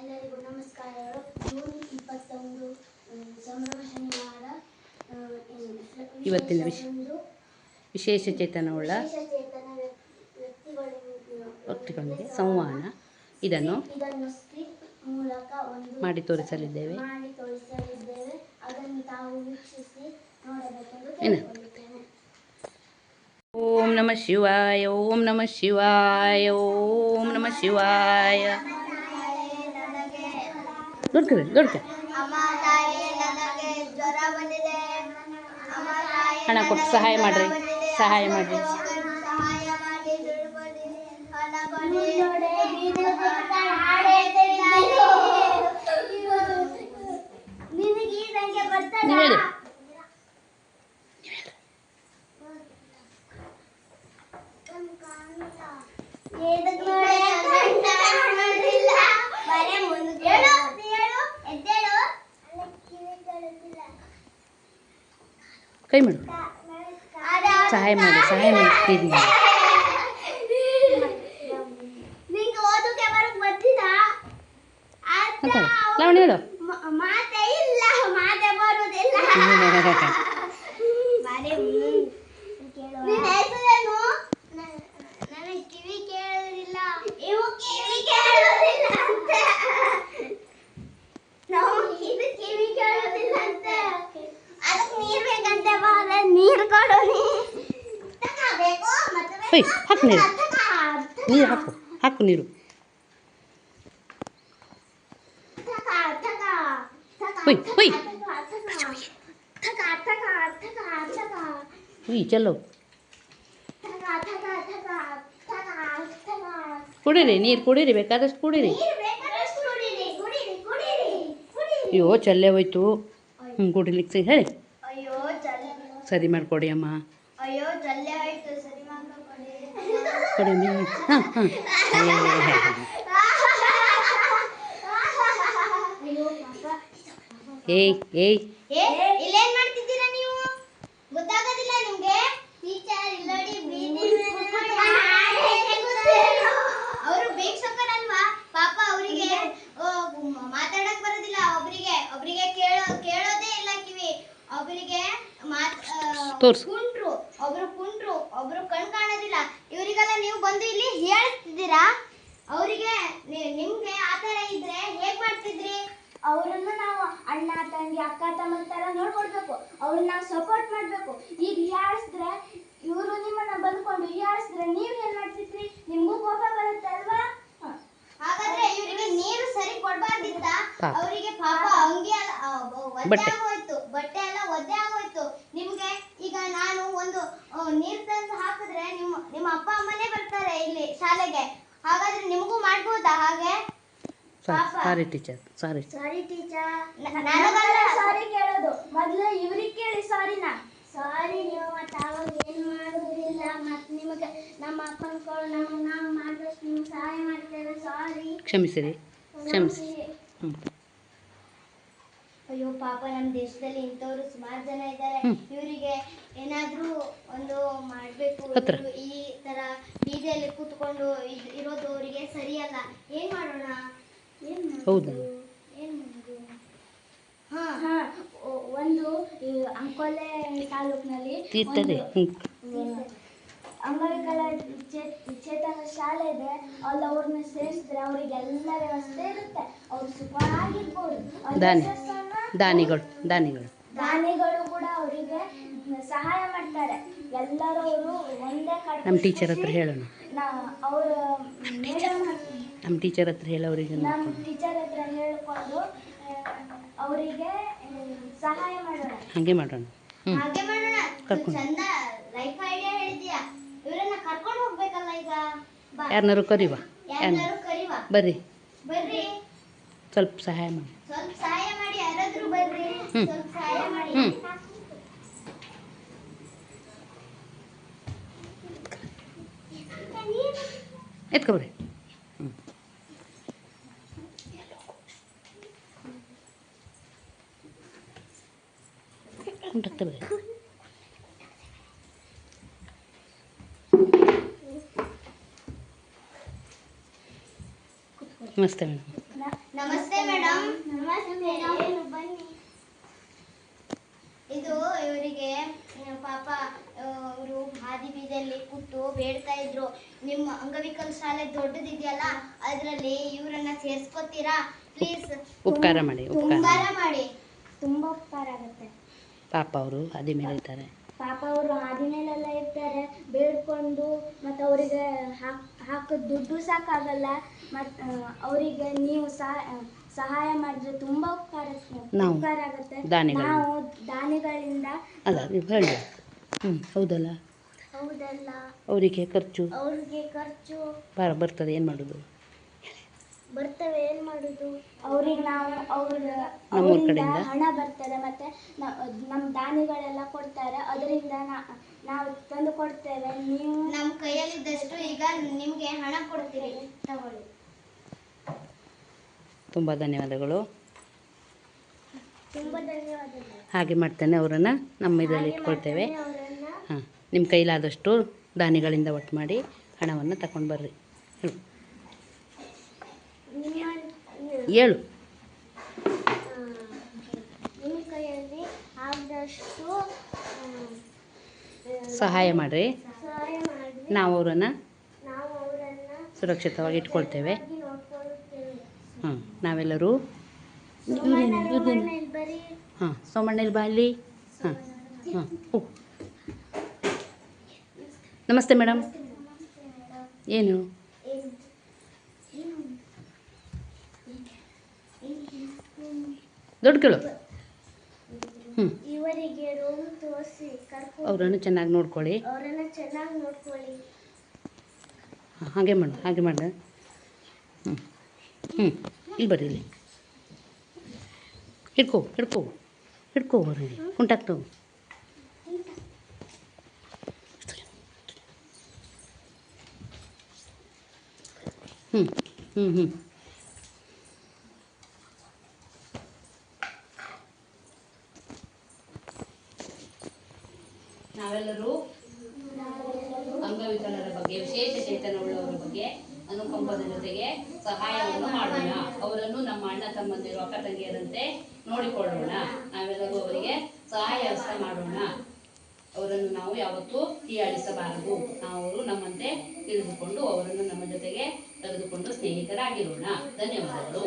ಎಲ್ಲರಿಗೂ ನಮಸ್ಕಾರಗಳು. ಜೂನ್ 21 ಸಂಭ್ರಮ ಶನಿವಾರ. ಇವತ್ತಿನ ವಿಶೇಷ ಚೇತನವುಳ್ಳ ವ್ಯಕ್ತಿಗಳಿಗೆ ಸಂವಹನ ಇದನ್ನು ಮೂಲಕ ಮಾಡಿ ತೋರಿಸಲಿದ್ದೇವೆ. ಅದನ್ನು ತಾವು ವೀಕ್ಷಿಸಿ ನೋಡಬೇಕೆಂದು ಓಂ ನಮಃ ಶಿವಾಯ, ಓಂ ನಮಃ ಶಿವಾಯ, ಓಂ ನಮಃ ಶಿವಾಯ. ದೊಡ್ಡ ಹಣ ಕೊಟ್ಟು ಸಹಾಯ ಮಾಡ್ರಿ. ನೀವು ಹೇಳಿ. ಕೈ ಮಾಡು, ಸಹಾಯ ಮಾಡ್ತೀನಿ. ಲಾವಣಿ ಹೇಳು. ಹಾಕು ನೀರು ಹಾಕು ನೀರು. ಚಲೋ ಕುಡೀರಿ, ನೀರು ಕುಡೀರಿ, ಬೇಕಾದಷ್ಟು ಕುಡೀರಿ. ಅಯ್ಯೋ ಚಲ್ಲೆ ಹೋಯ್ತು. ಕುಡಿಲಿಕ್ಕೆ ಹೇಳಿ, ಸರಿ ಮಾಡಿಕೊಡಿ ಅಮ್ಮ. ಕೊಡಿ. ಇಲ್ಲೇನ್ ಮಾಡ್ತಿದ್ದೀರಾ ನೀವು? ಗೊತ್ತಾಗೋದಿಲ್ಲ ನಿಮ್ಗೆ? ಟೀಚರ್ ಇಲ್ಲೋಡಿ ಅವರು ಭಿಕ್ಷುಕರು ಅಲ್ವಾ ಪಾಪ. ಅವರಿಗೆ ಮಾತಾಡಕ್ ಬರೋದಿಲ್ಲ. ಒಬ್ರಿಗೆ ಕೇಳೋದೇ ಇಲ್ಲ ಕಿವಿ. ಒಬ್ರಿಗೆ ಕುಂಟ್ರು, ಒಬ್ರು ಕಣ್ ಕಾಣೋದಿಲ್ಲ. ಇವರಿಗೆಲ್ಲ ನೀವು ಬಂದು ಇಲ್ಲಿ ಹೇಳ್ತಿದ್ದೀರಾ? ಅವರಿಗೆ ನಿಮ್ಗೆ ಆತರ ಇದ್ರೆ ಹೇಗ್ ಮಾಡ್ತಿದ್ರಿ? ಅವರನ್ನು ನಾವು ಅಣ್ಣ ತಂಗಿ ಅಕ್ಕ ತಮ್ಮ ತರ ನೋಡ್ಕೊಡ್ಬೇಕು. ಅವ್ರನ್ನ ನಾವು ಸಪೋರ್ಟ್ ಮಾಡ್ಬೇಕು. ಈಗ ಹೀಯಾಳಿಸಿದ್ರೆ ಇವರು ನಿಮ್ಮನ್ನ ಬಂದ್ಕೊಂಡು ಹೀಯಾಳಿಸಿದ್ರೆ ನೀವ್ ಏನ್ ಮಾಡ್ತಿದ್ರಿ? ನಿಮ್ಗೂ ಕೋಪ ಬರುತ್ತೆ ಅಲ್ವಾ? ಹಾಗಾದ್ರೆ ಇವರಿಗೆ ನೀರು ಸರಿ ಕೊಡ್ಬಾರ್ದಿತ್ತ? ಅವರಿಗೆ ಪಾಪ ಅಂಗಿ ಒದ್ದೆ ಆಗೋಯ್ತು, ಬಟ್ಟೆ ಎಲ್ಲ ಒದ್ದೆ ಆಗೋಯ್ತು. ನಿಮ್ಗೆ ಈಗ ನಾನು ಒಂದು ನೀರ್ ತಂದು ಹಾಕಿದ್ರೆ ನಿಮ್ಮ ಅಪ್ಪ ಅಮ್ಮನೇ ಬರ್ತಾರೆ ಇಲ್ಲಿ ಶಾಲೆಗೆ. ಹಾಗಾದ್ರೆ ನಿಮಗೂ ಮಾಡ್ಬೋದಾ ಹಾಗೆ? ಸಾರಿ ಟೀಚರ್. ನನಗಲ್ಲ ಸಾರಿ ಕೇಳೋದು, ಮೊದ್ಲು ಇವ್ರಿಗೆ ಕೇಳಿ ಸಾರಿನ. ಸಾರಿ ನೀವು ಮತ್ತೆ ಅವಾಗ ಏನು ಮಾಡೋದಿಲ್ಲ. ಮತ್ತೆ ನಿಮಗೆ ನಮ್ಮ ಅಪ್ಪನ ಕೊಡು, ನಾವು ಮಾಡಿದಷ್ಟು ನಿಮ್ಗೆ ಸಹಾಯ ಮಾಡ್ತೇವೆ. ಸಾರಿ, ಕ್ಷಮಿಸಿ. ಅಯ್ಯೋ ಪಾಪ, ನಮ್ಮ ದೇಶದಲ್ಲಿ ಇಂಥವ್ರು ಸುಮಾರು ಜನ ಇದ್ದಾರೆ. ಇವರಿಗೆ ಏನಾದ್ರೂ ಒಂದು ಮಾಡ್ಬೇಕು. ಈ ತರ ಬೀದಿಯಲ್ಲಿ ಕೂತ್ಕೊಂಡು ಇರೋದು ಅವರಿಗೆ ಸರಿಯಲ್ಲ. ಏನ್ ಮಾಡೋಣ? ಹೌದು. ಒಂದು ಅಂಕೋಲೆ ತಾಲೂಕಿನಲ್ಲಿ ಅಂಗವಿಕಲ ಚೇತನ ಶಾಲೆ ಇದೆ. ಅಲ್ಲಿ ಅವ್ರನ್ನ ಸೇರಿಸಿದ್ರೆ ಅವರಿಗೆಲ್ಲ ವ್ಯವಸ್ಥೆ ಇರುತ್ತೆ. ಅವ್ರು ಸುಖವಾಗಿರ್ಬೋದು. ದಾನಿಗಳು ಕೂಡ ಅವರಿಗೆ ಸಹಾಯ ಮಾಡ್ತಾರೆ. ಎಲ್ಲರೂ ಅವರು ಒಂದೇ ಕಡೆ. ನಮ್ಮ ಟೀಚರ್ ಹತ್ರ ಹೇಳೋಣ. ಅವರು ನಮ್ಮ ಟೀಚರ್ ಹತ್ರ ಹೇಳ್ಕೊಂಡು ಅವರಿಗೆ ಸಹಾಯ ಮಾಡೋಣ. ಹಾಗೆ ಮಾಡೋಣ. ಚಂದ ಲೈಫ್ ಐಡಿಯಾ ಹೇಳಿದ್ಯಾ. ಇವರನ್ನ ಕರ್ಕೊಂಡು ಹೋಗ್ಬೇಕಲ್ಲ ಈಗ. ಯಾರನ್ನಾರು ಕರಿವಾ? ಬರ್ರಿ, ಸ್ವಲ್ಪ ಸಹಾಯ ಮಾಡಿ. ಯಾರಾದ್ರೂ ಬರ್ರಿ, ಸ್ವಲ್ಪ ಸಹಾಯ ಮಾಡಿ. ಎತ್ಕೊಬ್ರಿ. ನಮಸ್ತೆ ಮೇಡಮ್. ನಮಸ್ತೆ ಮೇಡಮ್. ನಮಸ್ತೆ. ಏನು ಬನ್ನಿ. ಇದು ಇವರಿಗೆ ಪಾಪ ಅವರು ಹಾದಿ ಬೀದಿಯಲ್ಲಿ ಕೂತು ಬೇಡ್ತಾ ಇದ್ರು. ನಿಮ್ಮ ಅಂಗವಿಕಲ ಶಾಲೆ ದೊಡ್ಡದಿದೆಯಲ್ಲ, ಅದರಲ್ಲಿ ಇವರನ್ನ ಸೇರಿಸ್ಕೊತೀರಾ ಪ್ಲೀಸ್? ಉಪಕಾರ ಮಾಡಿ, ಉಪಕಾರ ಮಾಡಿ. ತುಂಬ ಉಪಕಾರ ಆಗುತ್ತೆ. ಪಾಪ ಅವರು ಹಾದಿ ಮೇಲೆ ಇದ್ದಾರೆ. ಪಾಪ ಅವರು ಹಾದಿ ಮೇಲೆಲ್ಲ ಇರ್ತಾರೆ ಬೇಡ್ಕೊಂಡು, ಮತ್ತು ಅವರಿಗೆ ಹಾಕೋದು ದುಡ್ಡು ಸಾಕಾಗಲ್ಲ. ಮತ್ತು ಅವರಿಗೆ ನೀವು ಸಹಾಯ ಮಾಡಿದ್ರೆ ತುಂಬ ಉಪಕಾರ ಆಗುತ್ತೆ. ನಾವು ದಾನಿಗಳಿಂದ ಅಲ್ಲ ನೀವು ಹೇಳಿ. ಹೌದಲ್ಲ. ಅವರಿಗೆ ಖರ್ಚು ಬರ್ತದೆ. ಏನು ಮಾಡೋದು? ಏನು ಮಾಡೋದು? ಅವ್ರಿಗೆ ನಾವು ಕಡೆಯಿಂದ ಹಣ ಬರ್ತದೆ, ಮತ್ತೆ ನಮ್ಮ ದಾನಿಗಳೆಲ್ಲ ಕೊಡ್ತಾರೆ, ಅದರಿಂದ ನಾವು ತಂದು ಕೊಡ್ತೇವೆ. ನೀವು ನಮ್ಮ ಕೈಯಲ್ಲಿದ್ದಷ್ಟು ಈಗ ನಿಮಗೆ ಹಣ ಕೊಡ್ತೀವಿ, ತಗೊಳ್ಳಿ. ತುಂಬ ಧನ್ಯವಾದಗಳು. ತುಂಬ ಧನ್ಯವಾದಗಳು. ಹಾಗೆ ಮಾಡ್ತೇನೆ, ಅವರನ್ನು ನಮ್ಮ ಇದರಲ್ಲಿ ಇಟ್ಕೊಳ್ತೇವೆ. ಹಾಂ, ನಿಮ್ಮ ಕೈಲಾದಷ್ಟು ದಾನಿಗಳಿಂದ ಒಟ್ಟು ಮಾಡಿ ಹಣವನ್ನು ತಗೊಂಡು ಬರ್ರಿ. ಹೇಳು. ನಿಮ್ಮ ಕೈಯಲ್ಲಿ ಆದಷ್ಟು ಸಹಾಯ ಮಾಡಿರಿ. ನಾವು ಅವರನ್ನು ನಾವು ಸುರಕ್ಷಿತವಾಗಿ ಇಟ್ಕೊಳ್ತೇವೆ. ಹಾಂ, ನಾವೆಲ್ಲರೂ ಹಾಂ, ಸೋಮಣ್ಣಲ್ಲಿ ಬಾ ಅಲ್ಲಿ. ಹಾಂ ಹಾಂ, ನಮಸ್ತೆ ಮೇಡಮ್. ಏನು? ದೊಡ್ಡ ಕೇಳು. ಇವರಿಗೆ ರೂಮ್ ತೋರಿಸಿ ಅವರನ್ನು ಚೆನ್ನಾಗಿ ನೋಡ್ಕೊಳ್ಳಿ. ಹಾಗೆ ಮಾಡು, ಹಾಗೆ ಮಾಡು. ಇಲ್ಲಿ ಬರ್ರಿ, ಇಲ್ಲಿ ಹಿಡ್ಕೋ ಅವ್ರಿಗೆ ಕುಂಟಾಕ್ತವು. ನಾವೆಲ್ಲರೂ ಅಂಗವಿಕಲರ ಬಗ್ಗೆ, ವಿಶೇಷ ಚೇತನವುಳ್ಳವರ ಬಗ್ಗೆ ಅನುಕಂಪದ ಜೊತೆಗೆ ಸಹಾಯವನ್ನು ಮಾಡೋಣ. ಅವರನ್ನು ನಮ್ಮ ಅಣ್ಣ ತಮ್ಮಂದಿರು, ಅಕ್ಕ ತಂಗಿಯರಂತೆ ನೋಡಿಕೊಳ್ಳೋಣ. ನಾವೆಲ್ಲರೂ ಅವರಿಗೆ ಸಹಾಯ ಹಸ್ತ ಮಾಡೋಣ. ಅವರನ್ನು ನಾವು ಯಾವತ್ತೂ ಹೀಯಾಳಿಸಬಾರದು. ಅವರು ನಮ್ಮಂತೆ ತಿಳಿದುಕೊಂಡು ಅವರನ್ನು ನಮ್ಮ ಜೊತೆಗೆ ತೆಗೆದುಕೊಂಡು ಸ್ನೇಹಿತರಾಗಿರೋಣ. ಧನ್ಯವಾದಗಳು.